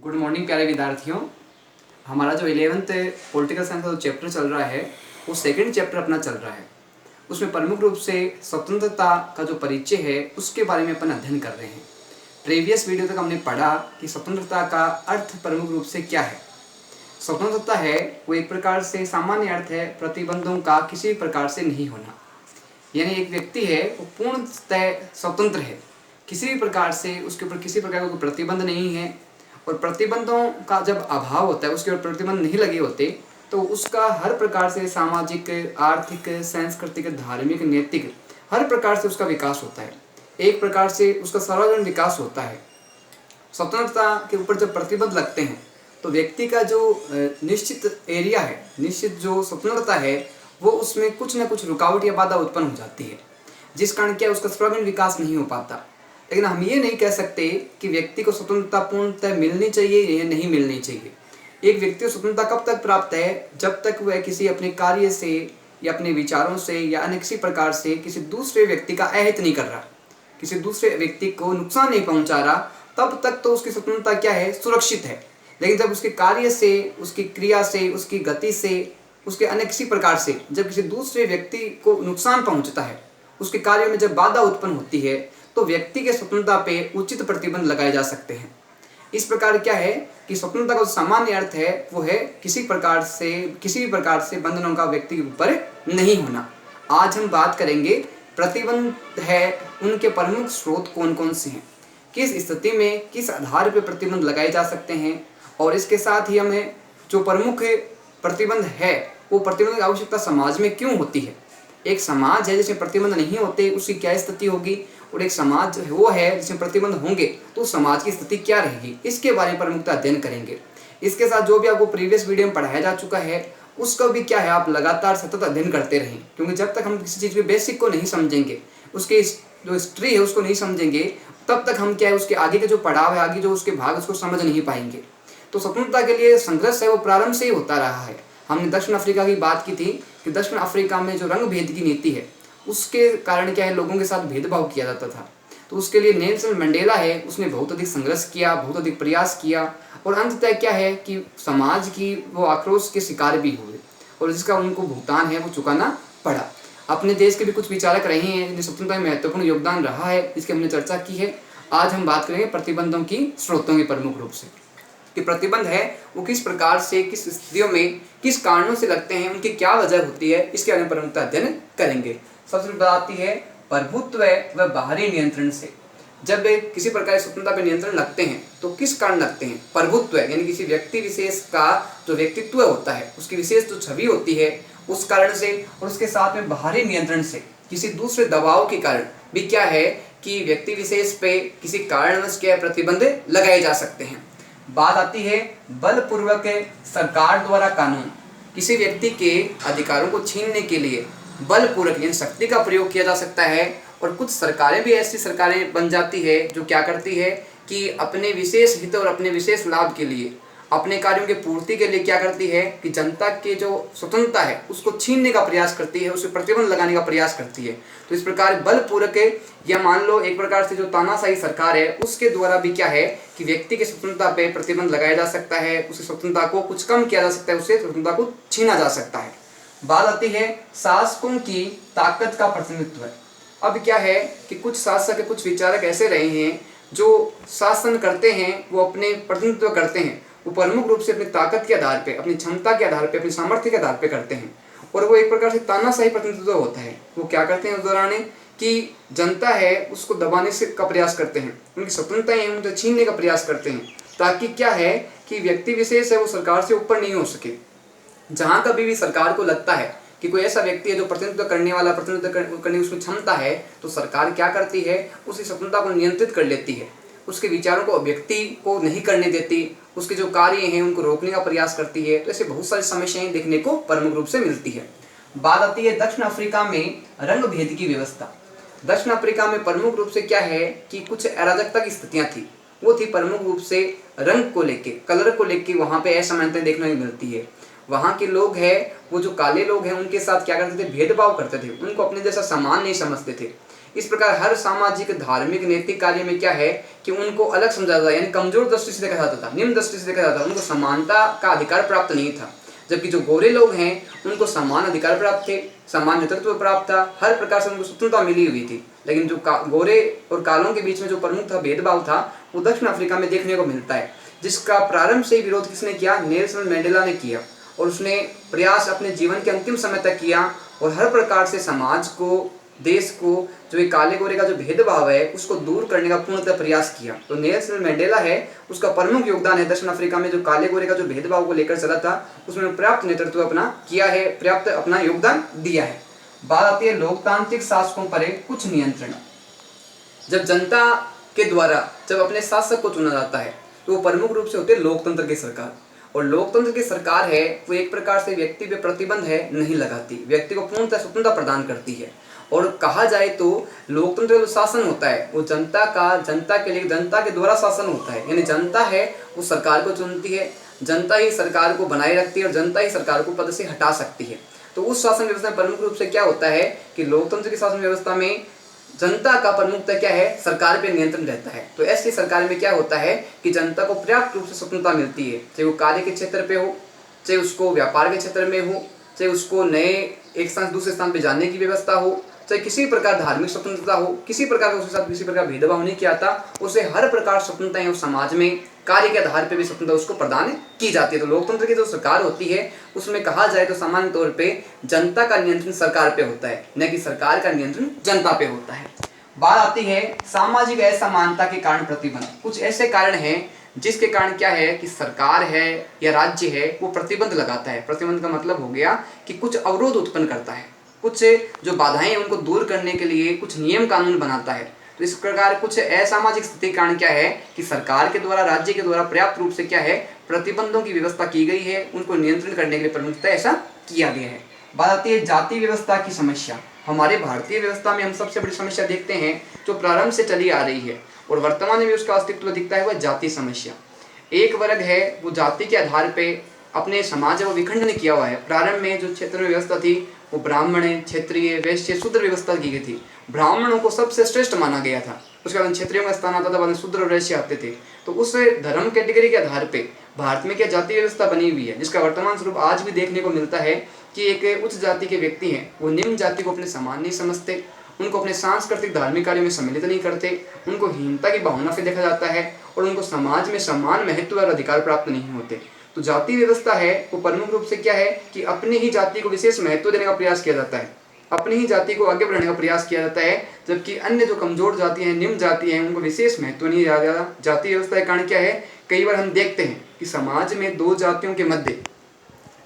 Good morning प्यारे विद्यार्थियों। हमारा जो 11th पॉलिटिकल साइंस का जो चैप्टर चल रहा है वो सेकंड चैप्टर अपना चल रहा है। उसमें प्रमुख रूप से स्वतंत्रता का जो परिचय है उसके बारे में अपन अध्ययन कर रहे हैं। प्रीवियस वीडियो तक हमने पढ़ा कि स्वतंत्रता का अर्थ प्रमुख रूप से क्या है। स्वतंत्रता है वो एक प्रकार से सामान्य अर्थ है प्रतिबंधों का किसी प्रकार से नहीं होना, यानी एक व्यक्ति है वो पूर्णतः स्वतंत्र है, किसी भी प्रकार से उसके ऊपर किसी प्रकार का कोई प्रतिबंध नहीं है। और प्रतिबंधों का जब अभाव होता है, उसके ऊपर प्रतिबंध नहीं लगे होते, तो उसका हर प्रकार से सामाजिक, आर्थिक, सांस्कृतिक, धार्मिक, नैतिक हर प्रकार से उसका विकास होता है। एक प्रकार से उसका सर्वांगीण विकास होता है। स्वतंत्रता के ऊपर जब प्रतिबंध लगते हैं तो व्यक्ति का जो निश्चित एरिया है, निश्चित जो स्वतंत्रता है, वो उसमें कुछ ना कुछ रुकावट या बाधा उत्पन्न हो जाती है, जिस कारण क्या उसका सर्वांगीण विकास नहीं हो पाता। लेकिन हम ये नहीं कह सकते कि व्यक्ति को स्वतंत्रता पूर्णतः मिलनी चाहिए या नहीं मिलनी चाहिए। एक व्यक्ति को स्वतंत्रता कब तक प्राप्त है? जब तक वह किसी अपने कार्य से या अपने विचारों से या अन्य किसी प्रकार से किसी दूसरे व्यक्ति का अहित नहीं कर रहा, किसी दूसरे व्यक्ति को नुकसान नहीं पहुंचा रहा, तब तक तो उसकी स्वतंत्रता क्या है? सुरक्षित है। लेकिन जब उसके कार्य से, उसकी क्रिया से, उसकी गति से, उसके अन्य किसी प्रकार से जब किसी दूसरे व्यक्ति को नुकसान पहुंचता है, उसके कार्य में जब बाधा उत्पन्न होती है, तो व्यक्ति के स्वतंत्रता पे उचित प्रतिबंध लगाए जा सकते हैं। इस प्रकार क्या है कि स्वतंत्रता का जो सामान्य अर्थ है वो है किसी भी प्रकार से बंधनों का व्यक्ति के ऊपर नहीं होना। आज हम बात करेंगे प्रतिबंध है उनके प्रमुख स्रोत कौन कौन से हैं, किस स्थिति में किस आधार पर प्रतिबंध लगाए जा सकते हैं, और इसके साथ ही हमें जो प्रमुख प्रतिबंध है वो प्रतिबंध की आवश्यकता समाज में क्यों होती है। एक समाज है जिसमें प्रतिबंध नहीं होते उसकी क्या स्थिति होगी, और एक समाज वो है जिसमें प्रतिबंध होंगे तो समाज की स्थिति क्या रहेगी, इसके बारे में प्रमुखता अध्ययन करेंगे। इसके साथ जो भी आपको प्रीवियस वीडियो में पढ़ाया जा चुका है उसका भी क्या है, आप लगातार सतत अध्ययन करते रहें, क्योंकि जब तक हम किसी चीज़ के बेसिक को नहीं समझेंगे, उसके जो हिस्ट्री है उसको नहीं समझेंगे, तब तक हम क्या है उसके आगे के जो पड़ाव है, आगे जो उसके भाग उसको समझ नहीं पाएंगे। तो स्वतंत्रता के लिए संघर्ष है वो प्रारंभ से ही होता रहा है। हमने दक्षिण अफ्रीका की बात की थी कि दक्षिण अफ्रीका में जो रंग भेद की नीति है उसके कारण क्या है लोगों के साथ भेदभाव किया जाता था। तो उसके लिए नेल्सन मंडेला है उसने बहुत अधिक संघर्ष किया, बहुत अधिक प्रयास किया, और अंततः क्या है कि समाज की वो आक्रोश के शिकार भी हुए और जिसका उनको भुगतान है वो चुकाना पड़ा। अपने देश के भी कुछ विचारक रहे हैं जिन्हें स्वतंत्रता में महत्वपूर्ण योगदान रहा है, इसकी हमने चर्चा की है। आज हम बात करेंगे प्रतिबंधों की स्रोतों की प्रमुख रूप से, कि प्रतिबंध है वो किस प्रकार से, किस स्थितियों में, किस कारणों से लगते हैं, उनकी क्या वजह होती है, इसके बारे में प्रमुखता अध्ययन करेंगे। सबसे बात आती है प्रभुत्व व बाहरी नियंत्रण से। जब किसी प्रकार स्वतंत्रता पर नियंत्रण लगते हैं तो किस कारण लगते हैं? प्रभुत्व यानी किसी व्यक्ति विशेष का जो व्यक्तित्व होता है, उसकी विशेष जो छवि होती है उस कारण से, और उसके साथ में बाहरी नियंत्रण से, किसी दूसरे दबाव के कारण भी क्या है कि व्यक्ति विशेष पे किसी कारणवश क्या प्रतिबंध लगाए जा सकते हैं। बात आती है बलपूर्वक सरकार द्वारा कानून। किसी व्यक्ति के अधिकारों को छीनने के लिए बलपूर्वक यानी शक्ति का प्रयोग किया जा सकता है, और कुछ सरकारें भी ऐसी सरकारें बन जाती है जो क्या करती है कि अपने विशेष हित और अपने विशेष लाभ के लिए, अपने कार्यों की पूर्ति के लिए क्या करती है कि जनता की जो स्वतंत्रता है उसको छीनने का प्रयास करती है, उसे प्रतिबंध लगाने का प्रयास करती है। तो इस प्रकार बलपूर्वक, या मान लो एक प्रकार से जो तानाशाही सरकार है उसके द्वारा भी क्या है कि व्यक्ति की स्वतंत्रता पे प्रतिबंध लगाया जा सकता है, उसे स्वतंत्रता को कुछ कम किया जा सकता है, उसे स्वतंत्रता को छीना जा सकता है। बात आती है शासकों की ताकत का प्रतिनिधित्व। अब क्या है कि कुछ शासक, कुछ विचारक ऐसे रहे हैं जो शासन करते हैं, वो अपने प्रतिनिधित्व करते हैं, वो प्रमुख रूप से अपनी ताकत के आधार पे, अपनी क्षमता के आधार पे, अपनी सामर्थ्य के आधार पे करते हैं, और वो एक प्रकार से तानाशाही प्रतिनिधित्व होता है। वो क्या करते हैं उस दौरान कि जनता है उसको दबाने से का प्रयास करते हैं, उनकी स्वतंत्रता है उनसे छीनने का प्रयास करते हैं, ताकि क्या है कि व्यक्ति विशेष है वो सरकार से ऊपर नहीं हो सके। जहाँ कभी भी सरकार को लगता है कि कोई ऐसा व्यक्ति है जो प्रतिनिधित्व करने वाला, प्रतिनिधित्व करने की उसमें क्षमता है, तो सरकार क्या करती है उसकी स्वतंत्रता को नियंत्रित कर लेती है, उसके विचारों को व्यक्ति को नहीं करने देती, उसके जो कार्य हैं उनको रोकने का प्रयास करती है। तो ऐसे बहुत सारी समस्याएं देखने को प्रमुख रूप से मिलती है। बात आती है दक्षिण अफ्रीका में रंग भेद की व्यवस्था। दक्षिण अफ्रीका में प्रमुख रूप से क्या है कि कुछ अराजकता की स्थितियां थी, वो थी प्रमुख रूप से रंग को लेके, कलर को लेके वहाँ पे असमानताएं देखने को मिलती है। वहाँ के लोग हैं वो जो काले लोग हैं उनके साथ क्या करते थे, भेदभाव करते थे, उनको अपने जैसा समान नहीं समझते थे। इस प्रकार हर सामाजिक, धार्मिक, नैतिक कार्य में क्या है कि उनको अलग समझा जाता, यानी कमजोर दृष्टि से देखा जाता था, निम्न दृष्टि से देखा जाता था, उनको समानता का अधिकार प्राप्त नहीं था। जबकि जो गोरे लोग हैं उनको समान अधिकार प्राप्त थे, समान नेतृत्व प्राप्त था, हर प्रकार से उनको स्वतंत्रता मिली हुई थी। लेकिन जो गोरे और कालों के बीच में जो प्रमुख था भेदभाव था, वो दक्षिण अफ्रीका में देखने को मिलता है, जिसका प्रारंभ से ही विरोध किसने किया? नेल्सन मंडेला ने किया। और उसने प्रयास अपने जीवन के अंतिम समय तक किया और हर प्रकार से समाज को, देश को, जो ये काले गोरे का जो भेदभाव है उसको दूर करने का पूर्णतः प्रयास किया। तो नेल्सन मंडेला है, उसका प्रमुख योगदान है दक्षिण अफ्रीका में जो काले गोरे का जो भेदभाव को लेकर चला था, उसमें पर्याप्त नेतृत्व अपना किया है, पर्याप्त अपना योगदान दिया है। बात आती है लोकतांत्रिक शासकों पर कुछ नियंत्रण। जब जनता के द्वारा जब अपने शासक को चुना जाता है तो वो प्रमुख रूप से होते हैं लोकतंत्र की सरकार। और लोकतंत्र की सरकार है वो एक प्रकार से व्यक्ति पे प्रतिबंध है नहीं लगाती, व्यक्ति को पूर्णतः स्वतंत्रता प्रदान करती है। और कहा जाए तो लोकतंत्र जो शासन होता है वो जनता का, जनता के लिए, जनता के द्वारा शासन होता है, यानी जनता है वो सरकार को चुनती है, जनता ही सरकार को बनाए रखती है और जनता ही सरकार को पद से हटा सकती है। तो उस शासन व्यवस्था में प्रमुख रूप से क्या होता है कि लोकतंत्र की शासन व्यवस्था में जनता का प्रमुखता क्या है? सरकार पे नियंत्रण रहता है। तो ऐसी सरकार में क्या होता है कि जनता को पर्याप्त रूप से स्वतंत्रता मिलती है, चाहे वो कार्य के क्षेत्र पे हो, चाहे उसको व्यापार के क्षेत्र में हो, चाहे उसको नए एक स्थान से दूसरे स्थान पे जाने की व्यवस्था हो, चाहे किसी प्रकार धार्मिक स्वतंत्रता हो, किसी प्रकार का उसके साथ किसी प्रकार भेदभाव नहीं किया था, उसे हर प्रकार स्वतंत्रताएं उस समाज में कार्य के आधार पर भी स्वतंत्रता उसको प्रदान की जाती है। तो लोकतंत्र की जो सरकार होती है उसमें कहा जाए तो सामान्य तौर पे जनता का नियंत्रण सरकार पे होता है, न कि सरकार का नियंत्रण जनता पे होता है। बात आती है सामाजिक असमानता के कारण प्रतिबंध। कुछ ऐसे कारण हैं जिसके कारण क्या है कि सरकार है या राज्य है वो प्रतिबंध लगाता है। प्रतिबंध का मतलब हो गया कि कुछ अवरोध उत्पन्न करता है, कुछ जो बाधाएं हैं उनको दूर करने के लिए कुछ नियम कानून बनाता है। तो इस प्रकार कुछ असामाजिक स्थिति के कारण क्या है कि सरकार के द्वारा, राज्य के द्वारा पर्याप्त रूप से क्या है प्रतिबंधों की व्यवस्था की गई है, उनको नियंत्रण करने के लिए प्रमुखता ऐसा किया गया है। बात आती है जाति व्यवस्था की समस्या। हमारे भारतीय व्यवस्था में हम सबसे बड़ी समस्या देखते हैं जो प्रारंभ से चली आ रही है और वर्तमान में भी उसका अस्तित्व दिखता है, वह जाति समस्या। एक वर्ग है वो जाति के आधार पे अपने समाज को विखंडन किया हुआ है। प्रारंभ में जो क्षेत्र में व्यवस्था थी वो ब्राह्मण, क्षत्रिय, वैश्य, शूद्र व्यवस्था की गई थी। ब्राह्मणों को सबसे श्रेष्ठ माना गया था, उसके बाद क्षत्रियों का स्थान आता था, बाद में शूद्र और वैश्य आते थे। तो उस धर्म कैटेगरी के आधार पे भारत में क्या जाति व्यवस्था बनी हुई है, जिसका वर्तमान स्वरूप आज भी देखने को मिलता है कि एक उच्च जाति के व्यक्ति हैं वो निम्न जाति को अपने समान नहीं समझते, उनको अपने सांस्कृतिक धार्मिक कार्यों में सम्मिलित नहीं करते, उनको हीनता की भावना से देखा जाता है और उनको समाज में समान महत्व और अधिकार प्राप्त नहीं होते। तो जाति व्यवस्था है वो प्रमुख रूप से क्या है कि अपनी ही जाति को विशेष महत्व देने का प्रयास किया जाता है, अपनी ही जाति को आगे बढ़ाने का प्रयास किया जाता है, जबकि अन्य जो कमजोर जाति हैं, निम्न जाति हैं, उनको विशेष महत्व नहीं दिया जाता। जाति व्यवस्था के कारण क्या है, कई बार हम देखते हैं कि समाज में दो जातियों के मध्य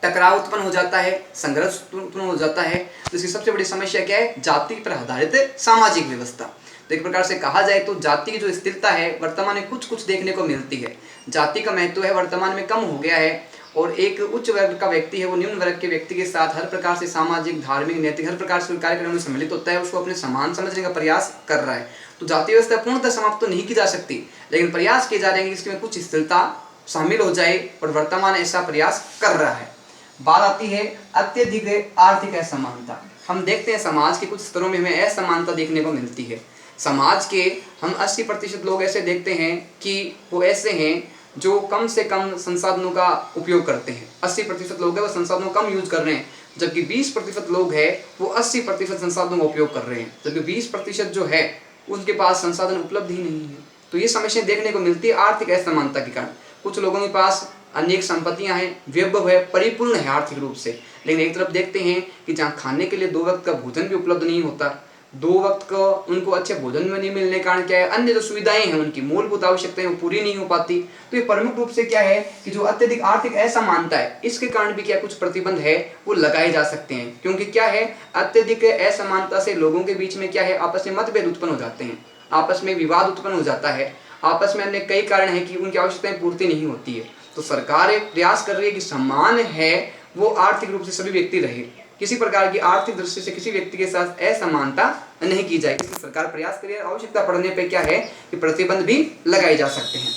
टकराव उत्पन्न हो जाता है, संघर्ष उत्पन्न हो जाता है। तो इसकी सबसे बड़ी समस्या क्या है? जाति पर आधारित सामाजिक व्यवस्था। तो एक प्रकार से कहा जाए तो जाति की जो स्थिरता है वर्तमान में कुछ कुछ देखने को मिलती है। जाति का महत्व है वर्तमान में कम हो गया है और एक उच्च वर्ग का व्यक्ति है वो निम्न वर्ग के व्यक्ति के साथ हर प्रकार से सामाजिक, धार्मिक, नैतिक हर प्रकार से कार्यक्रम में सम्मिलित होता है, उसको अपने समान समझने का प्रयास कर रहा है। तो जाति व्यवस्था पूर्णतः समाप्त तो नहीं की जा सकती, लेकिन प्रयास किए जा रहे हैं कि इसमें कुछ स्थिरता शामिल हो जाए और वर्तमान ऐसा प्रयास कर रहा है। बात आती है अत्यधिक आर्थिक असमानता। हम देखते हैं समाज के कुछ स्तरों में हमें असमानता देखने को मिलती है। समाज के हम 80% लोग ऐसे देखते हैं कि वो ऐसे हैं जो कम से कम संसाधनों का उपयोग करते हैं। 80% लोग हैं वो संसाधनों कम यूज कर रहे हैं, जबकि 20% लोग हैं वो 80% संसाधनों का उपयोग कर रहे हैं, जबकि 20% जो है उनके पास संसाधन उपलब्ध ही नहीं है। तो ये समस्या देखने को मिलती है आर्थिक असमानता के कारण। कुछ लोगों के पास अनेक संपत्तियां हैं, वैभव है, परिपूर्ण है आर्थिक रूप से, लेकिन एक तरफ देखते हैं कि जहाँ खाने के लिए 2 वक्त का भोजन भी उपलब्ध नहीं होता, 2 वक्त का उनको अच्छे भोजन में नहीं मिलने के कारण क्या है, अन्य जो सुविधाएं हैं उनकी मूलभूत आवश्यकताएं वो पूरी नहीं हो पाती। तो ये प्रमुख रूप से क्या है कि जो अत्यधिक आर्थिक असमानता है इसके कारण भी क्या कुछ प्रतिबंध है वो लगाए जा सकते हैं, क्योंकि क्या है अत्यधिक असमानता से लोगों के बीच में क्या है आपस में मतभेद उत्पन्न हो जाते हैं, आपस में विवाद उत्पन्न हो जाता है, आपस में अन्य कई कारण है कि उनकी आवश्यकताएं पूर्ति नहीं होती है। तो सरकार प्रयास कर रही है कि सम्मान है वो आर्थिक रूप से सभी व्यक्ति रहे, किसी प्रकार की आर्थिक दृष्टि से किसी व्यक्ति के साथ असमानता नहीं की जाए, इसलिए सरकार प्रयास कर रही है। आवश्यकता पड़ने पे क्या है कि प्रतिबंध भी लगाए जा सकते हैं।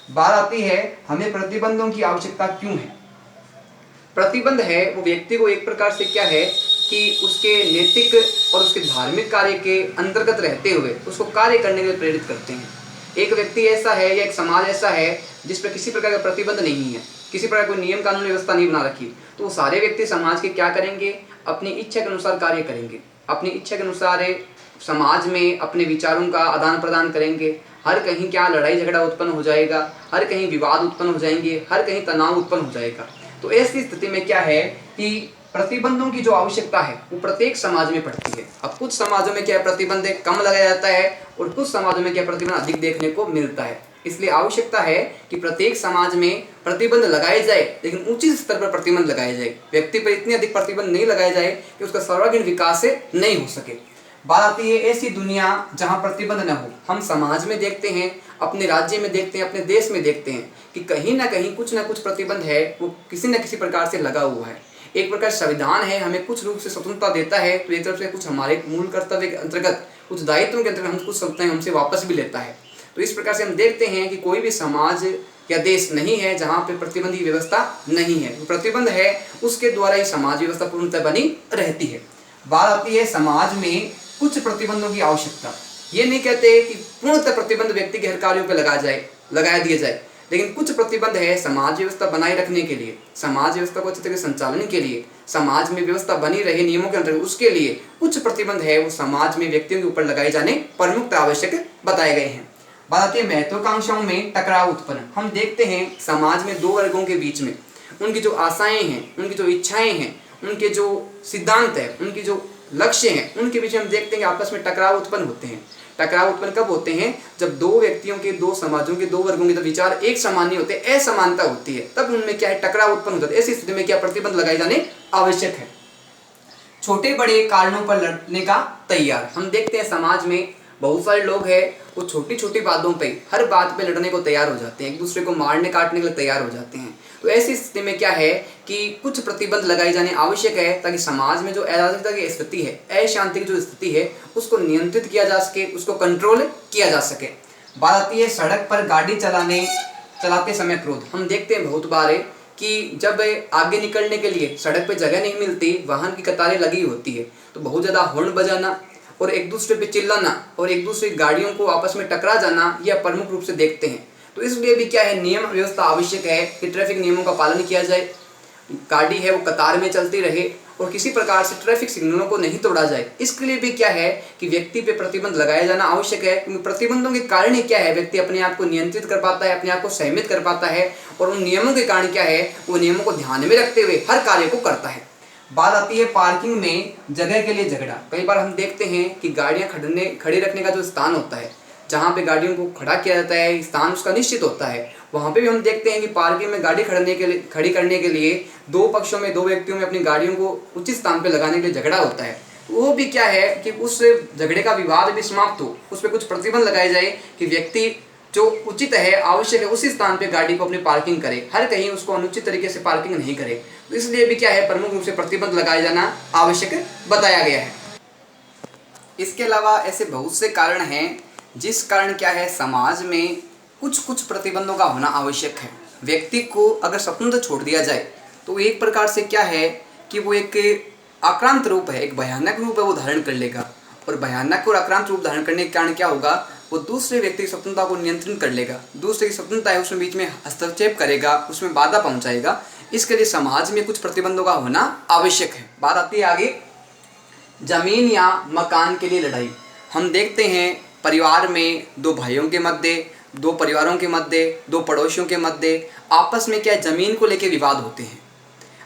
बात आती है हमें प्रतिबंधों की आवश्यकता क्यों है। प्रतिबंध है वो व्यक्ति को एक प्रकार से क्या है कि उसके नैतिक और उसके धार्मिक कार्य के अंतर्गत रहते हुए उसको कार्य करने के लिए प्रेरित करते हैं। एक व्यक्ति ऐसा है या एक समाज ऐसा है जिस पर किसी प्रकार का प्रतिबंध नहीं है, किसी प्रकार कोई नियम कानून व्यवस्था नहीं बना रखी, तो वो सारे व्यक्ति समाज के क्या करेंगे, अपनी इच्छा के अनुसार कार्य करेंगे, अपनी इच्छा के अनुसार समाज में अपने विचारों का आदान प्रदान करेंगे। हर कहीं क्या लड़ाई झगड़ा उत्पन्न हो जाएगा, हर कहीं विवाद उत्पन्न हो जाएंगे, हर कहीं तनाव उत्पन्न हो जाएगा। तो ऐसी स्थिति में क्या है कि प्रतिबंधों की जो आवश्यकता है वो प्रत्येक समाज में पड़ती है। अब कुछ समाजों में क्या प्रतिबंध कम लगाया जाता है और कुछ समाजों में क्या प्रतिबंध अधिक देखने को मिलता है। इसलिए आवश्यकता है कि प्रत्येक समाज में प्रतिबंध लगाए जाए, लेकिन उचित स्तर पर प्रतिबंध लगाए जाए। व्यक्ति पर इतने अधिक प्रतिबंध नहीं लगाए जाए कि उसका सर्वांगीण विकास नहीं हो सके। बात आती है ऐसी दुनिया जहां प्रतिबंध न हो। हम समाज में देखते हैं, अपने राज्य में देखते हैं, अपने देश में देखते हैं कि कहीं ना कहीं कुछ ना कुछ प्रतिबंध है, वो किसी न किसी प्रकार से लगा हुआ है। एक प्रकार संविधान है, हमें कुछ रूप से स्वतंत्रता देता है, तो एक तरफ से कुछ हमारे मूल कर्तव्य के अंतर्गत, कुछ दायित्वों के अंतर्गत हम कुछ स्वतंत्रता हमसे वापस भी लेता है। तो इस प्रकार से हम देखते हैं कि कोई भी समाज या देश नहीं है जहाँ पे प्रतिबंध की व्यवस्था नहीं है। तो प्रतिबंध है उसके द्वारा ही समाज व्यवस्था पूर्णतः बनी रहती है। बात आती है समाज में कुछ प्रतिबंधों की आवश्यकता। ये नहीं कहते कि पूर्णतः प्रतिबंध व्यक्ति के हर कार्यों पर लगा दिया जाए, लेकिन कुछ प्रतिबंध है समाज व्यवस्था बनाए रखने के लिए, समाज व्यवस्था को अच्छी तरह संचालन के लिए, समाज में व्यवस्था बनी रहे नियमों के अंतर्गत, उसके लिए कुछ प्रतिबंध है वो समाज में व्यक्तियों के ऊपर लगाए जाने प्रमुख आवश्यक बताए गए हैं। बात आती है महत्वाकांक्षाओं में टकराव उत्पन्न। हम देखते हैं समाज में दो वर्गों के बीच में उनकी जो आशाएं हैं, उनकी जो इच्छाएं हैं, उनके जो सिद्धांत है, उनकी जो लक्ष्य हैं, उनके बीच में हम देखते हैं कि आपस में टकराव उत्पन्न होते हैं। टकराव उत्पन्न कब होते हैं? जब दो व्यक्तियों के, दो समाजों के, दो वर्गों के तो विचार एक समान नहीं होते, असमानता होती है, तब उनमें क्या है टकराव उत्पन्न होता है। ऐसी स्थिति में क्या प्रतिबंध लगाए जाने आवश्यक है। छोटे बड़े कारणों पर लड़ने का तैयार। हम देखते हैं समाज में बहुत सारे लोग हैं वो छोटी छोटी बातों पे, हर बात पे लड़ने को तैयार हो जाते हैं, एक दूसरे को मारने काटने के लिए तैयार हो जाते हैं। तो ऐसी स्थिति में क्या है कि कुछ प्रतिबंध लगाए जाने आवश्यक है ताकि समाज में जो अराजकता की स्थिति है, अशांति की जो स्थिति है, उसको नियंत्रित किया जा सके, उसको कंट्रोल किया जा सके। बात आती है सड़क पर गाड़ी चलाते समय क्रोध। हम देखते हैं बहुत बार कि जब आगे निकलने के लिए सड़क पे जगह नहीं मिलती, वाहन की कतारें लगी होती है, तो बहुत ज़्यादा हॉर्न बजाना और एक दूसरे पे चिल्लाना और एक दूसरे गाड़ियों को आपस में टकरा जाना, यह प्रमुख रूप से देखते हैं। तो इसलिए भी क्या है, नियम व्यवस्था आवश्यक है कि ट्रैफिक नियमों का पालन किया जाए, गाड़ी है वो कतार में चलती रहे और किसी प्रकार से ट्रैफिक सिग्नलों को नहीं तोड़ा जाए। इसके लिए भी क्या है कि व्यक्ति पे प्रतिबंध लगाया जाना आवश्यक है, क्योंकि प्रतिबंधों के कारण ही क्या है, व्यक्ति अपने आप को नियंत्रित कर पाता है, अपने आप को संयमित कर पाता है, और उन नियमों के कारण क्या है, वो नियमों को ध्यान में रखते हुए हर कार्य को करता है। बात आती है पार्किंग में जगह के लिए झगड़ा। कई बार हम देखते हैं कि गाड़ियां खड़ी रखने का जो स्थान होता है, जहाँ पे गाड़ियों को खड़ा किया जाता है, स्थान उसका निश्चित होता है, वहाँ पे भी हम देखते हैं कि पार्किंग में गाड़ी खड़ी करने के लिए दो पक्षों में, दो व्यक्तियों में अपनी गाड़ियों को उचित स्थान पे लगाने के लिए झगड़ा होता है। वो भी क्या है कि उस झगड़े का विवाद भी समाप्त हो, उस पर कुछ प्रतिबंध लगाए जाए कि व्यक्ति जो उचित है, आवश्यक है, उसी स्थान पे गाड़ी को अपनी पार्किंग करे, हर कहीं उसको अनुचित तरीके से पार्किंग नहीं करे। तो इसलिए भी क्या है, प्रमुख रूप से प्रतिबंध लगाया जाना आवश्यक बताया गया है। इसके अलावा ऐसे बहुत से कारण हैं जिस कारण क्या है, समाज में कुछ प्रतिबंधों का होना आवश्यक है। व्यक्ति को अगर स्वतंत्र छोड़ दिया जाए तो एक प्रकार से क्या है कि वो एक आक्रांत रूप है, एक भयानक रूप है वो धारण कर लेगा, और भयानक और आक्रांत रूप धारण करने के कारण क्या होगा, वो दूसरे व्यक्ति की स्वतंत्रता को नियंत्रित कर लेगा, दूसरे की स्वतंत्रता है उसमें बीच में हस्तक्षेप करेगा, उसमें बाधा पहुंचाएगा। इसके लिए समाज में कुछ प्रतिबंधों का होना आवश्यक है। बात आती है आगे जमीन या मकान के लिए लड़ाई। हम देखते हैं परिवार में दो भाइयों के मध्य, दो परिवारों के मध्य, दो पड़ोसियों के मध्य आपस में क्या जमीन को लेकर विवाद होते हैं।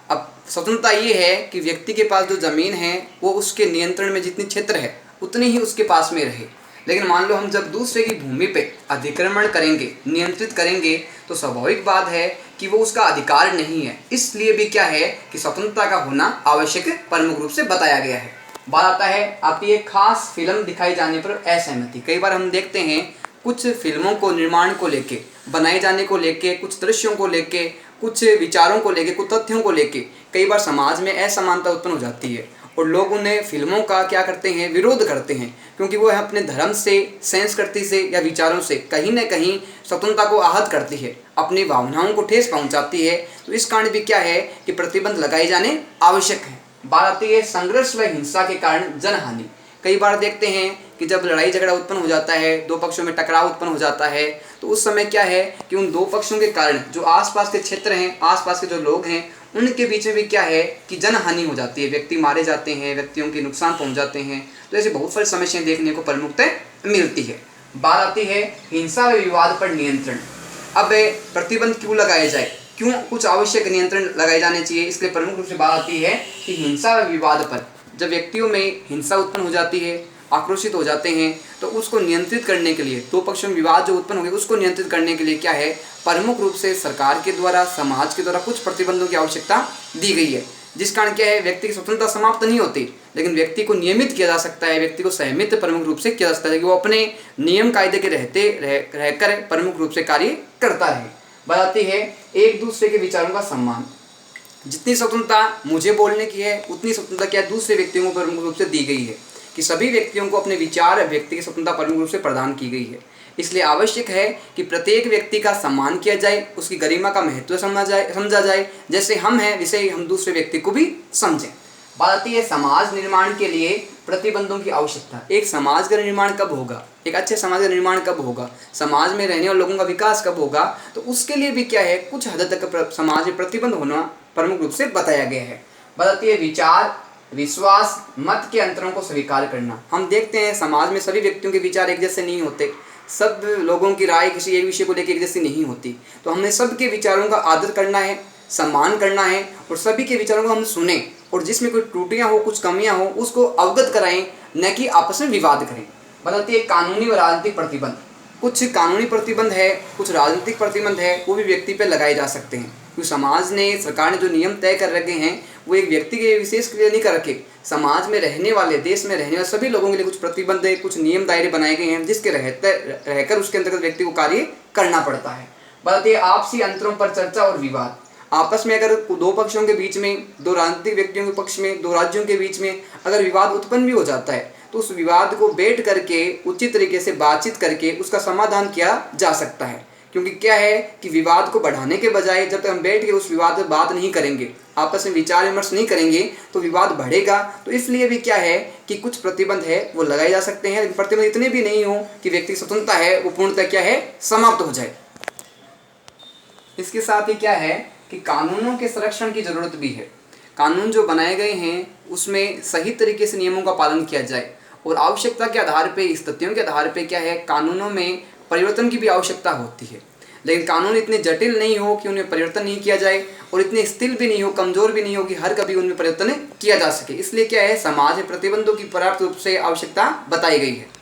अब स्वतंत्रता ये है कि व्यक्ति के पास जो ज़मीन है वो उसके नियंत्रण में जितनी क्षेत्र है उतनी ही उसके पास में रहे, लेकिन मान लो हम जब दूसरे की भूमि पे अतिक्रमण करेंगे, नियंत्रित करेंगे, तो स्वाभाविक बात है कि वो उसका अधिकार नहीं है। इसलिए भी क्या है कि स्वतंत्रता का होना आवश्यक प्रमुख रूप से बताया गया है। बात आती है खास फिल्म दिखाई जाने पर असहमति। कई बार हम देखते हैं कुछ फिल्मों को निर्माण को लेके, बनाए जाने को लेके, कुछ दृश्यों को लेके, कुछ विचारों को लेके, कुछ तथ्यों को लेके कई बार समाज में असमानता उत्पन्न हो जाती है और लोग उन्हें फिल्मों का क्या करते हैं, विरोध करते हैं, क्योंकि वो अपने धर्म से, संस्कृति से या विचारों से कहीं न कहीं स्वतंत्रता को आहत करती है, अपनी भावनाओं को ठेस पहुंचाती है। तो इस कारण भी क्या है कि प्रतिबंध लगाए जाने आवश्यक है। बात आती है संघर्ष व हिंसा के कारण जनहानि। कई बार देखते हैं कि जब लड़ाई झगड़ा उत्पन्न हो जाता है, दो पक्षों में टकराव उत्पन्न हो जाता है, तो उस समय क्या है कि उन दो पक्षों के कारण जो आसपास के क्षेत्र हैं, आसपास के जो लोग हैं, उनके बीच में भी क्या है कि जनहानि हो जाती है, व्यक्ति मारे जाते हैं, व्यक्तियों के नुकसान पहुंच जाते हैं। तो ऐसे बहुत सारी समस्याएं देखने को प्रमुखतः मिलती है। बात आती है हिंसा व विवाद पर नियंत्रण। अब प्रतिबंध क्यों लगाया जाए, क्यों कुछ आवश्यक नियंत्रण लगाए जाने चाहिए, इसलिए प्रमुख रूप से बात आती है कि हिंसा व विवाद पर जब व्यक्तियों में हिंसा उत्पन्न हो जाती है, आक्रोशित हो जाते हैं, तो उसको नियंत्रित करने के लिए, दो पक्षों में विवाद जो उत्पन्न हो गए उसको नियंत्रित करने के लिए क्या है, प्रमुख रूप से सरकार के द्वारा, समाज के द्वारा कुछ प्रतिबंधों की आवश्यकता दी गई है। जिस कारण क्या है, व्यक्ति की स्वतंत्रता समाप्त नहीं होती, लेकिन व्यक्ति को नियमित किया जा सकता है, व्यक्ति को सहमित प्रमुख रूप से किया जा सकता है कि वो अपने नियम कायदे के रहकर प्रमुख रूप से कार्य करता रहे। बात आती है एक दूसरे के विचारों का सम्मान। जितनी स्वतंत्रता मुझे बोलने की है, उतनी स्वतंत्रता क्या दूसरे व्यक्तियों को प्रमुख रूप से दी गई है, कि सभी व्यक्तियों को अपने विचार व्यक्ति की स्वतंत्रता प्रमुख रूप से प्रदान की गई है। इसलिए आवश्यक है कि प्रत्येक व्यक्ति का सम्मान किया जाए, उसकी गरिमा का महत्व समझा जाए, जैसे हम हैं वैसे ही हम दूसरे व्यक्ति को भी समझें। बात आती है समाज निर्माण के लिए प्रतिबंधों की आवश्यकता। एक समाज का निर्माण कब होगा, एक अच्छे समाज का निर्माण कब होगा, समाज में रहने वाले लोगों का विकास कब होगा, तो उसके लिए भी क्या है, कुछ हद तक समाज में प्रतिबंध होना प्रमुख रूप से बताया गया है। बात आती है विचार, विश्वास, मत के अंतरों को स्वीकार करना। हम देखते हैं समाज में सभी व्यक्तियों के विचार एक जैसे नहीं होते, सब लोगों की राय किसी एक विषय को लेकर एक जैसी नहीं होती, तो हमने सबके विचारों का आदर करना है, सम्मान करना है, और सभी के विचारों को हम सुने, और जिसमें कोई त्रुटियां हो, कुछ कमियां हो, उसको अवगत कराएं, न कि आपस में विवाद करें। बताती है कानूनी व राजनीतिक प्रतिबंध। कुछ कानूनी प्रतिबंध है, कुछ राजनीतिक प्रतिबंध है, वो भी व्यक्ति पर लगाए जा सकते हैं, क्योंकि समाज ने, सरकार ने जो नियम तय कर रखे हैं वो एक व्यक्ति के विशेष के लिए नहीं कर रखे, समाज में रहने वाले, देश में रहने वाले सभी लोगों के लिए कुछ प्रतिबंध है, कुछ नियम दायरे बनाए गए हैं, जिसके रहकर उसके अंतर्गत व्यक्ति को कार्य करना पड़ता है। बताती है आपसी अंतरों पर चर्चा और विवाद। आपस में अगर दो पक्षों के बीच में, दो राजनीतिक व्यक्तियों के पक्ष में, दो राज्यों के बीच में अगर विवाद उत्पन्न भी हो जाता है, तो उस विवाद को बैठ करके उचित तरीके से बातचीत करके उसका समाधान किया जा सकता है। क्योंकि क्या है कि विवाद को बढ़ाने के बजाय जब तक हम बैठ के उस विवाद पर बात नहीं करेंगे, आपस में विचार विमर्श नहीं करेंगे, तो विवाद बढ़ेगा। तो इसलिए भी क्या है कि कुछ प्रतिबंध है वो लगाए जा सकते हैं, प्रतिबंध इतने भी नहीं हो कि व्यक्ति की स्वतंत्रता है वो पूर्णतः क्या है, समाप्त हो जाए। इसके साथ ही क्या है कि कानूनों के संरक्षण की जरूरत भी है। कानून जो बनाए गए हैं उसमें सही तरीके से नियमों का पालन किया जाए, और आवश्यकता के आधार पे, स्थितियों के आधार पे क्या है, कानूनों में परिवर्तन की भी आवश्यकता होती है। लेकिन कानून इतने जटिल नहीं हो कि उनमें परिवर्तन नहीं किया जाए, और इतने स्थिर भी नहीं हो, कमजोर भी नहीं हो कि हर कभी उनमें परिवर्तन किया जा सके। इसलिए क्या है, समाज में प्रतिबंधों की पर्याप्त रूप से आवश्यकता बताई गई है।